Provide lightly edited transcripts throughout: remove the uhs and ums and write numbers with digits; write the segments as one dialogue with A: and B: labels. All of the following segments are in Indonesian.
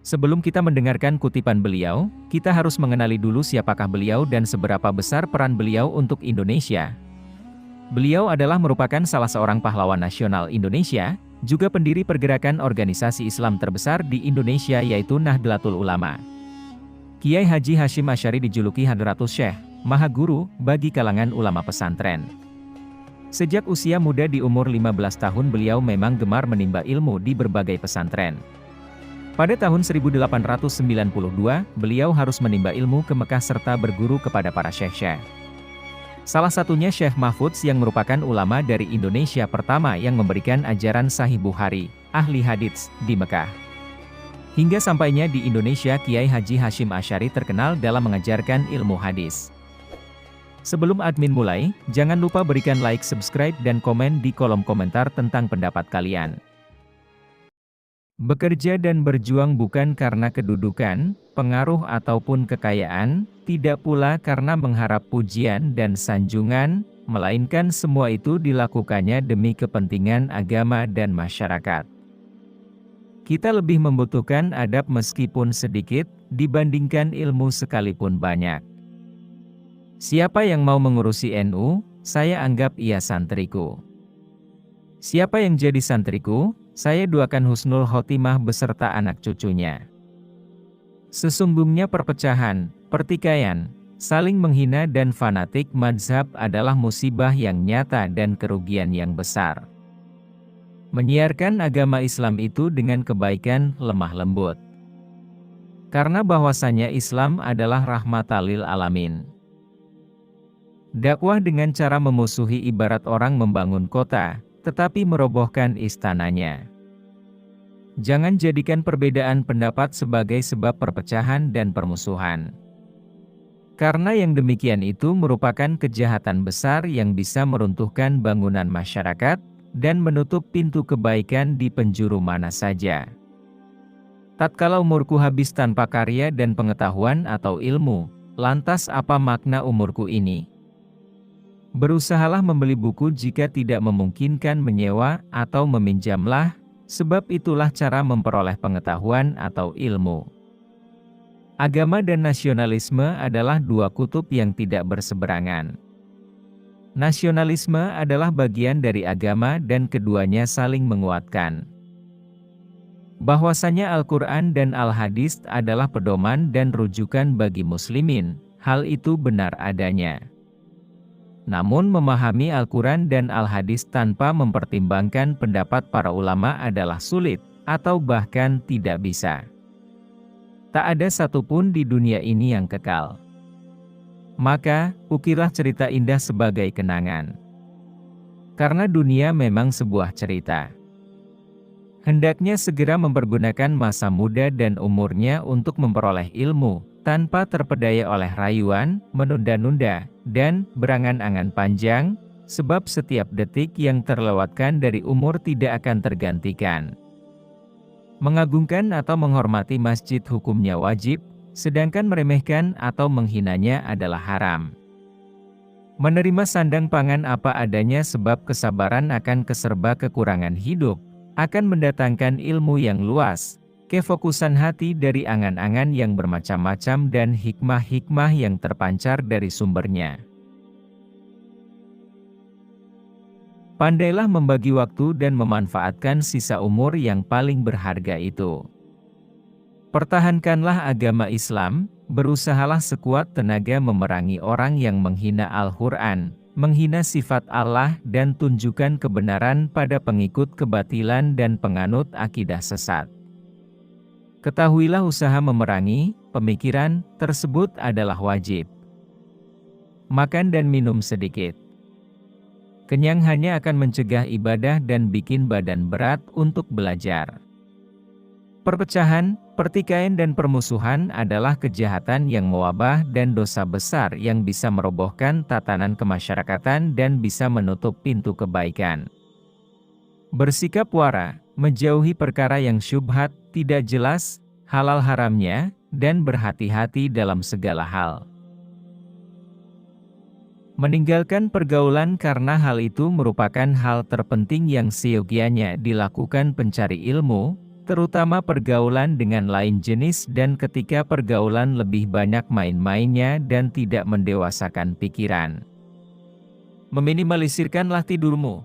A: Sebelum kita mendengarkan kutipan beliau, kita harus mengenali dulu siapakah beliau dan seberapa besar peran beliau untuk Indonesia. Beliau adalah merupakan salah seorang pahlawan nasional Indonesia, juga pendiri pergerakan organisasi Islam terbesar di Indonesia yaitu Nahdlatul Ulama. Kiai Haji Hashim Asy'ari dijuluki Hadratus Syekh, Maha Guru, bagi kalangan ulama pesantren. Sejak usia muda di umur 15 tahun beliau memang gemar menimba ilmu di berbagai pesantren. Pada tahun 1892, beliau harus menimba ilmu ke Mekah serta berguru kepada para syekh-syekh. Salah satunya Syekh Mahfudz yang merupakan ulama dari Indonesia pertama yang memberikan ajaran Sahih Bukhari, ahli hadits, di Mekah. Hingga sampainya di Indonesia Kiai Haji Hashim Asy'ari terkenal dalam mengajarkan ilmu hadis. Sebelum admin mulai, jangan lupa berikan like, subscribe, dan komen di kolom komentar tentang pendapat kalian. Bekerja dan berjuang bukan karena kedudukan, pengaruh ataupun kekayaan, tidak pula karena mengharap pujian dan sanjungan, melainkan semua itu dilakukannya demi kepentingan agama dan masyarakat. Kita lebih membutuhkan adab meskipun sedikit, dibandingkan ilmu sekalipun banyak. Siapa yang mau mengurusi NU, saya anggap ia santriku. Siapa yang jadi santriku, saya doakan husnul khotimah beserta anak cucunya. Sesungguhnya perpecahan, pertikaian, saling menghina dan fanatik mazhab adalah musibah yang nyata dan kerugian yang besar. Menyiarkan agama Islam itu dengan kebaikan lemah lembut. Karena bahwasanya Islam adalah rahmatan lil alamin. Dakwah dengan cara memusuhi ibarat orang membangun kota, tetapi merobohkan istananya. Jangan jadikan perbedaan pendapat sebagai sebab perpecahan dan permusuhan. Karena yang demikian itu merupakan kejahatan besar yang bisa meruntuhkan bangunan masyarakat, dan menutup pintu kebaikan di penjuru mana saja. Tatkala umurku habis tanpa karya dan pengetahuan atau ilmu, lantas apa makna umurku ini? Berusahalah membeli buku jika tidak memungkinkan menyewa atau meminjamlah, sebab itulah cara memperoleh pengetahuan atau ilmu. Agama dan nasionalisme adalah dua kutub yang tidak berseberangan. Nasionalisme adalah bagian dari agama dan keduanya saling menguatkan. Bahwasanya Al-Quran dan Al-Hadis adalah pedoman dan rujukan bagi muslimin, hal itu benar adanya. Namun memahami Al-Quran dan Al-Hadis tanpa mempertimbangkan pendapat para ulama adalah sulit, atau bahkan tidak bisa. Tak ada satupun di dunia ini yang kekal. Maka, ukirlah cerita indah sebagai kenangan. Karena dunia memang sebuah cerita. Hendaknya segera mempergunakan masa muda dan umurnya untuk memperoleh ilmu, tanpa terpedaya oleh rayuan, menunda-nunda, dan berangan-angan panjang, sebab setiap detik yang terlewatkan dari umur tidak akan tergantikan. Mengagungkan atau menghormati masjid hukumnya wajib, sedangkan meremehkan atau menghinanya adalah haram. Menerima sandang pangan apa adanya sebab kesabaran akan keserba kekurangan hidup, akan mendatangkan ilmu yang luas, kefokusan hati dari angan-angan yang bermacam-macam dan hikmah-hikmah yang terpancar dari sumbernya. Pandailah membagi waktu dan memanfaatkan sisa umur yang paling berharga itu. Pertahankanlah agama Islam, berusahalah sekuat tenaga memerangi orang yang menghina Al-Quran, menghina sifat Allah dan tunjukkan kebenaran pada pengikut kebatilan dan penganut akidah sesat. Ketahuilah usaha memerangi pemikiran tersebut adalah wajib. Makan dan minum sedikit. Kenyang hanya akan mencegah ibadah dan bikin badan berat untuk belajar. Perpecahan, pertikaian dan permusuhan adalah kejahatan yang mewabah dan dosa besar yang bisa merobohkan tatanan kemasyarakatan dan bisa menutup pintu kebaikan. Bersikap wara, menjauhi perkara yang syubhat, tidak jelas, halal haramnya, dan berhati-hati dalam segala hal. Meninggalkan pergaulan karena hal itu merupakan hal terpenting yang seyogianya dilakukan pencari ilmu, terutama pergaulan dengan lain jenis dan ketika pergaulan lebih banyak main-mainnya dan tidak mendewasakan pikiran. Meminimalisirkanlah tidurmu.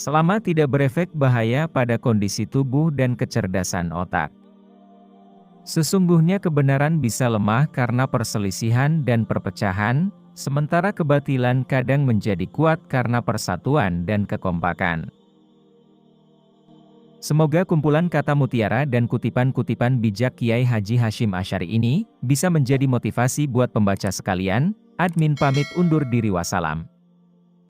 A: Selama tidak berefek bahaya pada kondisi tubuh dan kecerdasan otak. Sesungguhnya kebenaran bisa lemah karena perselisihan dan perpecahan, sementara kebatilan kadang menjadi kuat karena persatuan dan kekompakan. Semoga kumpulan kata mutiara dan kutipan-kutipan bijak Kiai Haji Hashim Asy'ari ini bisa menjadi motivasi buat pembaca sekalian. Admin pamit undur diri, wassalam.